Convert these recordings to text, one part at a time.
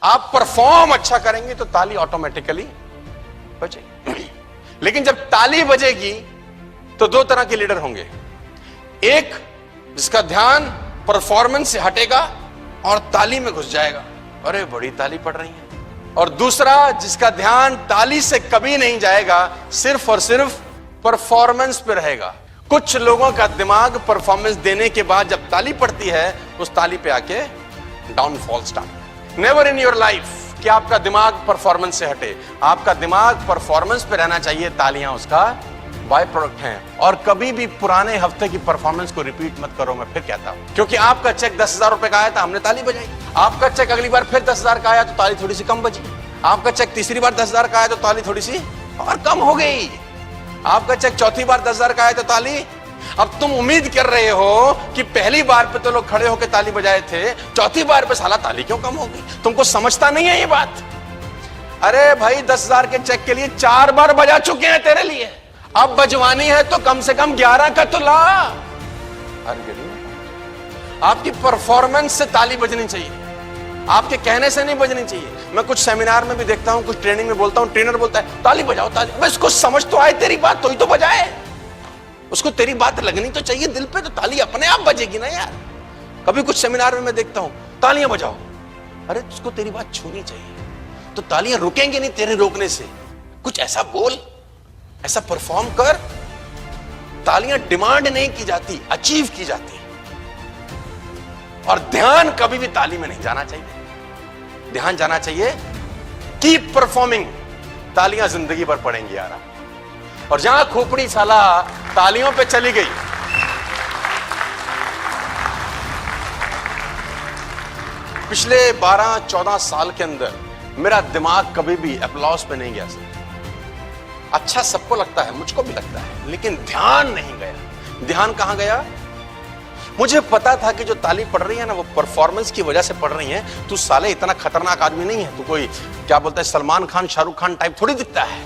आप परफॉर्म अच्छा करेंगे तो ताली ऑटोमेटिकली बजेगी। लेकिन जब ताली बजेगी तो दो तरह के लीडर होंगे, एक जिसका ध्यान परफॉर्मेंस से हटेगा और ताली में घुस जाएगा, अरे बड़ी ताली पड़ रही है, और दूसरा जिसका ध्यान ताली से कभी नहीं जाएगा, सिर्फ और सिर्फ परफॉर्मेंस पे रहेगा। कुछ लोगों का दिमाग परफॉर्मेंस देने के बाद जब ताली पड़ती है उस ताली पे आके downfall start. Never in your life कि आपका दिमाग परफॉर्मेंस से हटे, आपका दिमाग परफॉर्मेंस पे रहना चाहिए, तालियां उसका बाय प्रोडक्ट हैं। और कभी भी पुराने हफ्ते की परफॉर्मेंस को रिपीट मत करो, मैं फिर कहता हूं, क्योंकि आपका चेक 10,000 रुपए का आया था, हमने ताली बजाई। आपका चेक अगली बार फिर 10,000 का आया तो ताली थोड़ी सी कम बजी। आपका चेक तीसरी बार 10,000 का आया तो ताली थोड़ी सी और कम हो गई। आपका चेक चौथी बार 10,000 का आया तो ताली, अब तुम उम्मीद कर रहे हो कि पहली बार पे तो लोग खड़े होकर ताली बजाए थे, चौथी बार पे साला ताली क्यों कम हो गई? तुमको समझता नहीं है ये बात? अरे भाई 10,000 के चेक के लिए 4 बार बजा चुके हैं तेरे लिए, अब बजवानी है तो कम से कम 11 का तो ला। आपकी परफॉर्मेंस से ताली बजनी चाहिए, आपके कहने से नहीं बजनी चाहिए। मैं कुछ सेमिनार में भी देखता हूं, कुछ ट्रेनिंग में बोलता हूं, ट्रेनर बोलता है ताली बजाओ ताली, बस उसको समझ तो आए तेरी बात तो ही तो बजाए, उसको तेरी बात लगनी तो चाहिए दिल पे, तो ताली अपने आप बजेगी ना यार। कभी कुछ सेमिनार में मैं देखता हूं तालियां बजाओ, अरे उसको तेरी बात छूनी चाहिए, तो तालियां रुकेंगे नहीं तेरे रोकने से। कुछ ऐसा बोल, ऐसा परफॉर्म कर। तालियां डिमांड नहीं की जाती, अचीव की जाती। और ध्यान कभी भी ताली में नहीं जाना चाहिए, ध्यान जाना चाहिए कीप परफॉर्मिंग। तालियां जिंदगी भर पड़ेंगी यार। और जहां खोपड़ी साला तालियों पे चली गई, पिछले 12-14 साल के अंदर मेरा दिमाग कभी भी अप्लॉज पे नहीं गया। अच्छा सबको लगता है, मुझको भी लगता है, लेकिन ध्यान नहीं गया। ध्यान कहां गया? मुझे पता था कि जो ताली पड़ रही है ना वो परफॉर्मेंस की वजह से पड़ रही है। तू साले इतना खतरनाक आदमी नहीं है, तू कोई क्या बोलता है सलमान खान शाहरुख खान टाइप थोड़ी दिखता है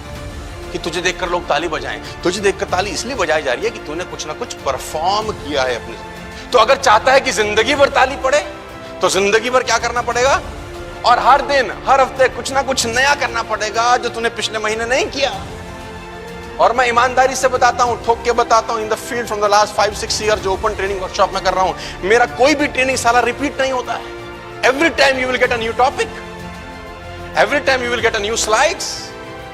कि तुझे देखकर लोग ताली बजाएं। तुझे देखकर ताली इसलिए बजाई जा रही है कि तूने कुछ ना कुछ परफॉर्म किया है अपनी जिंदगी। तो अगर चाहता है कि जिंदगी भर ताली पड़े तो जिंदगी भर क्या करना पड़ेगा? और हर दिन हर हफ्ते कुछ ना कुछ नया करना पड़ेगा जो तूने पिछले महीने नहीं किया। और मैं ईमानदारी से बताता हूं, ठोक के बताता हूं, in the field from the last 5-6 year जो ओपन ट्रेनिंग वर्कशॉप में कर रहा हूं, मेरा कोई भी ट्रेनिंग साला रिपीट नहीं होता है। Every time you will get a new topic, every time you will get a new slides,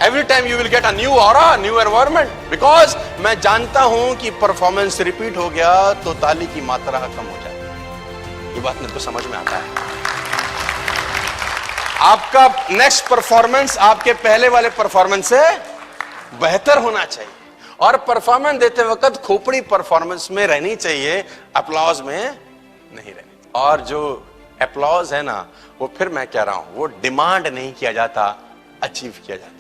every time you will get a new aura, new environment, because मैं जानता हूं कि परफॉर्मेंस रिपीट हो गया तो ताली की मात्रा कम हो जाए। ये बात मेरे को समझ में आता है। आपका नेक्स्ट परफॉर्मेंस आपके पहले वाले परफॉर्मेंस से बेहतर होना चाहिए। और परफॉर्मेंस देते वक्त खोपड़ी परफॉर्मेंस में रहनी चाहिए, अप्लॉज में नहीं रहनी। और जो अप्लॉज है ना, वो फिर मैं कह रहा हूं वो डिमांड नहीं किया जाता, अचीव किया जाता।